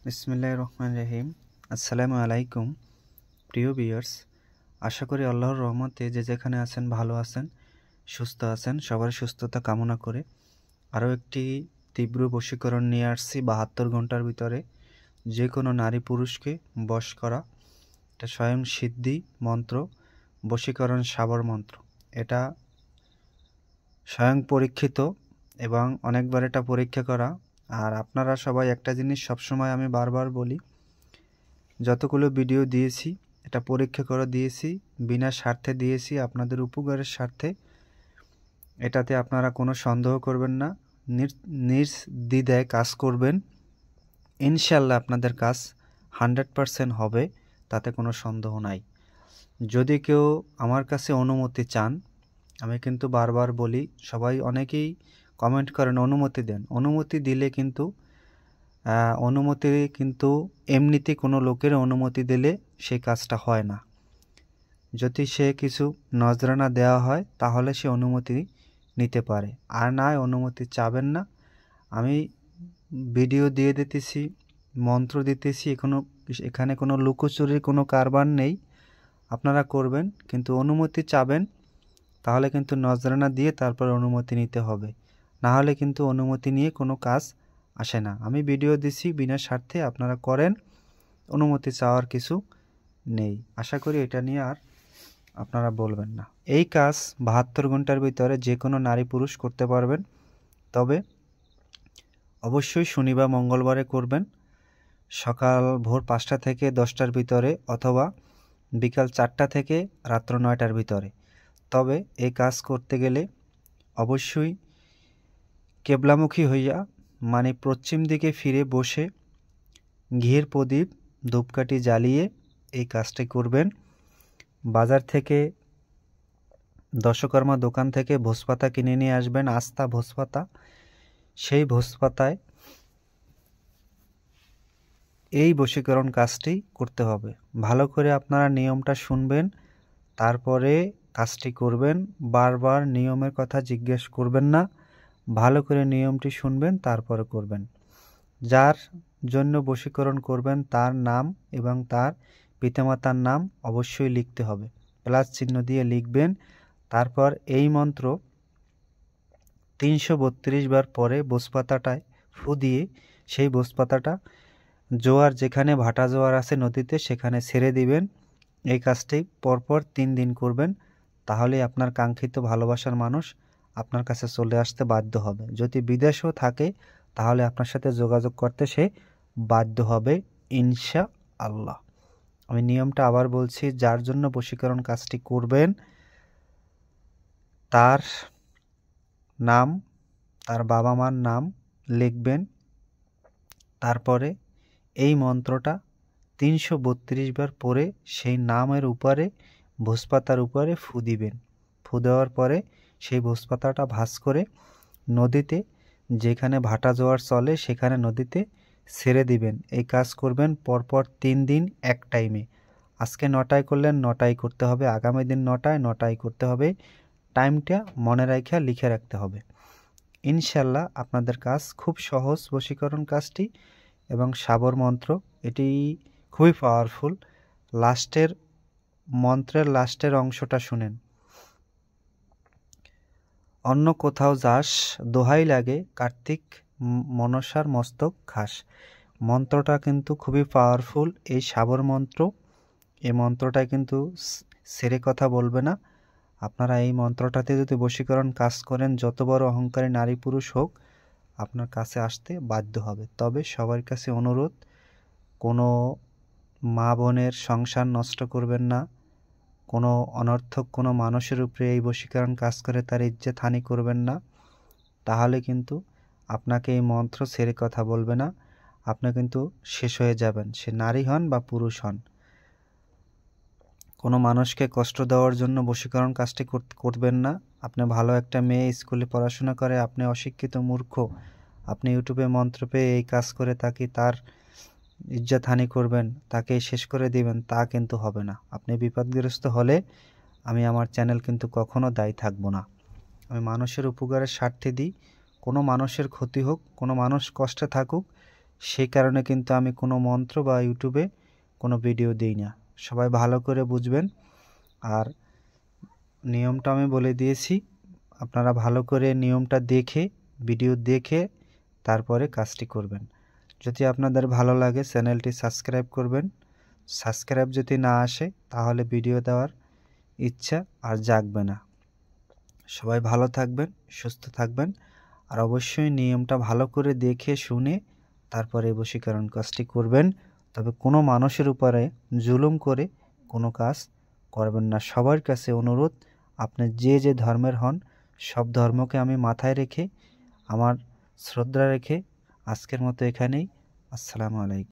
বিসমিল্লাহির রহমানির রহিম। আসসালামু আলাইকুম প্রিয় ভিউয়ার্স, আশা করি আল্লাহর রহমতে যে যেখানে আছেন ভালো আছেন, সুস্থ আছেন। সবার সুস্থতা কামনা করে আরও একটি তীব্র বশীকরণ নিয়ে আসছি। 72 ঘন্টার ভিতরে যে কোনো নারী পুরুষকে বশ করা, এটা স্বয়ং সিদ্ধি মন্ত্র, বশীকরণ সাবর মন্ত্র। এটা স্বয়ং পরীক্ষিত এবং অনেকবার এটা পরীক্ষা করা। আর আপনারা সবাই একটা জিনিস সবসময় আমি বারবার বলি, যতগুলো ভিডিও দিয়েছি এটা পরীক্ষা করে দিয়েছি, বিনা স্বার্থে দিয়েছি, আপনাদের উপকারের স্বার্থে। এটাতে আপনারা কোনো সন্দেহ করবেন না, নির্দ্বিধায় কাজ করবেন। ইনশাল্লাহ আপনাদের কাজ 100% হবে, তাতে কোনো সন্দেহ নাই। যদি কেউ আমার কাছে অনুমতি চান, আমি কিন্তু বারবার বলি, সবাই অনেকেই কমেন্ট করেন অনুমতি দেন। অনুমতি দিলে কিন্তু এমনিতে কোনো লোকের অনুমতি দিলে সেই কাজটা হয় না। যদি সে কিছু নজরানা দেওয়া হয় তাহলে সে অনুমতি নিতে পারে, আর না অনুমতি চাবেন না। আমি ভিডিও দিয়ে দিতেছি, মন্ত্র দিতেছি, এখানে কোনো লুকোচুরির কোনো কারবার নেই। আপনারা করবেন, কিন্তু অনুমতি চাবেন তাহলে কিন্তু নজরানা দিয়ে তারপর অনুমতি নিতে হবে, না হলে কিন্তু অনুমতি নিয়ে কোনো কাজ আসে না। আমি ভিডিও দিছি বিনা স্বার্থে, আপনারা করেন, অনুমতি চাওয়ার কিছু নেই। আশা করি এটা নিয়ে আর আপনারা বলবেন না। এই কাজ 72 ঘন্টার ভিতরে যে কোনো নারী পুরুষ করতে পারবেন, তবে অবশ্যই শনি বা মঙ্গলবারে করবেন, সকাল ভোর 5টা থেকে 10টার ভিতরে, অথবা বিকাল 4টা থেকে রাত্র 9টার ভিতরে। তবে এই কাজ করতে গেলে অবশ্যই কেবলামুখী হইয়া, মানে পশ্চিম দিকে ফিরে বসে ঘিয়ের প্রদীপ ধূপকাঠি জ্বালিয়ে এই কাজটি করবেন। বাজার থেকে, দশকর্মা দোকান থেকে ভোজপাতা কিনে নিয়ে আসবেন, আস্তা ভোজপাতা। সেই ভোজপাতায় এই বশীকরণ কাজটি করতে হবে। ভালো করে আপনারা নিয়মটা শুনবেন, তারপরে কাজটি করবেন। বারবার নিয়মের কথা জিজ্ঞেস করবেন না, ভালো করে নিয়মটি শুনবেন তারপরে করবেন। যার জন্য বশীকরণ করবেন তার নাম এবং তার পিতামাতার নাম অবশ্যই লিখতে হবে, প্লাস চিহ্ন দিয়ে লিখবেন। তারপর এই মন্ত্র 332 বার পরে ভোজপাতাটায় ফু দিয়ে সেই ভোজপাতাটা জোয়ার, যেখানে ভাটা জোয়ার আছে নদীতে, সেখানে ছেড়ে দিবেন। এই কাজটি পরপর 3 দিন করবেন, তাহলে আপনার কাঙ্ক্ষিত ভালোবাসার মানুষ আপনার কাছে চলে আসতে বাধ্য হবে। যদি বিদেশেও থাকে তাহলে আপনার সাথে যোগাযোগ করতে সে বাধ্য হবে ইনশাআল্লাহ। আমি নিয়মটা আবার বলছি, যার জন্য বশীকরণ কাজটি করবেন তার নাম, তার বাবা মার নাম লিখবেন। তারপরে এই মন্ত্রটা 332 বার পরে সেই নামের উপরে, ভোজপাতার উপরে ফু দিবেন। ফু দেওয়ার পরে সেই ভোজপাতাটা ভাঁজ করে নদীতে, যেখানে ভাটা জোয়ার চলে সেখানে নদীতে ছেড়ে দিবেন। এই কাজ করবেন পরপর 3 দিন এক টাইমে। আজকে 9টায় করলেন, 9টায় করতে হবে, আগামী দিন 9টায় করতে হবে। টাইমটা মনে রাখা লিখে রাখতে হবে। ইনশাল্লাহ আপনাদের কাজ খুব সহজ, বশীকরণ কাজটি এবং সাবর মন্ত্র এটি খুবই পাওয়ারফুল। মন্ত্রের লাস্টের অংশটা শুনেন। অন্য কোথাও যাস, দোহাই লাগে কার্তিক মনসার মস্তক খাস। মন্ত্রটা কিন্তু খুবই পাওয়ারফুল। এই সাবর মন্ত্র, এই মন্ত্রটায় কিন্তু ছেড়ে কথা বলবে না। আপনারা এই মন্ত্রটাতে যদি বশীকরণ কাজ করেন, যত বড় অহংকারী নারী পুরুষ হোক আপনার কাছে আসতে বাধ্য হবে। তবে সবার কাছে অনুরোধ, কোনো মা বোনের সংসার নষ্ট করবেন না, কোনো অনর্থক কোনো মানুষের উপরে এই বশীকরণ কাজ করে তার ইজ্জত হানি করবেন না, তাহলে কিন্তু আপনাকে এই মন্ত্র ছেড়ে কথা বলবে না, আপনি কিন্তু শেষ হয়ে যাবেন, সে নারী হন বা পুরুষ হন। কোনো মানুষকে কষ্ট দেওয়ার জন্য বশীকরণ কাজটি করবেন না। আপনি ভালো একটা মেয়ে, স্কুলে পড়াশোনা করে, আপনি অশিক্ষিত মূর্খ, আপনি ইউটিউবে মন্ত্র পেয়ে এই কাজ করে তাকে তার ইজ্জত হানি করবেন, তাকে শেষ করে দিবেন, তা কিন্তু হবে না। আপনি বিপদগ্রস্ত হলে আমি আমার চ্যানেল কিন্তু কখনো দায়ী থাকব না। আমি মানুষের উপকারের স্বার্থে দিই। কোনো মানুষের ক্ষতি হোক, কোনো মানুষ কষ্টে থাকুক, সেই কারণে কিন্তু আমি কোনো মন্ত্র বা ইউটিউবে কোনো ভিডিও দিই না। সবাই ভালো করে বুঝবেন। আর নিয়মটা আমি বলে দিয়েছি, আপনারা ভালো করে নিয়মটা দেখে ভিডিও দেখে তারপরে কাজটি করবেন। যদি আপনাদের ভালো লাগে চ্যানেলটি সাবস্ক্রাইব করবেন। সাবস্ক্রাইব যদি না আসে তাহলে ভিডিও দেওয়ার ইচ্ছা আর জাগবে না। সবাই ভালো থাকবেন, সুস্থ থাকবেন, আর অবশ্যই নিয়মটা ভালো করে দেখে শুনে তারপরে বশীকরণ কাজটি করবেন। তবে কোনো মানুষের উপরে জুলুম করে কোনো কাজ করবেন না। সবার কাছে অনুরোধ, আপনি যে যে ধর্মের হন সব ধর্মকে আমি মাথায় রেখে আমার শ্রদ্ধা রেখে আজকের মতো এখানেই। আসসালামু আলাইকুম।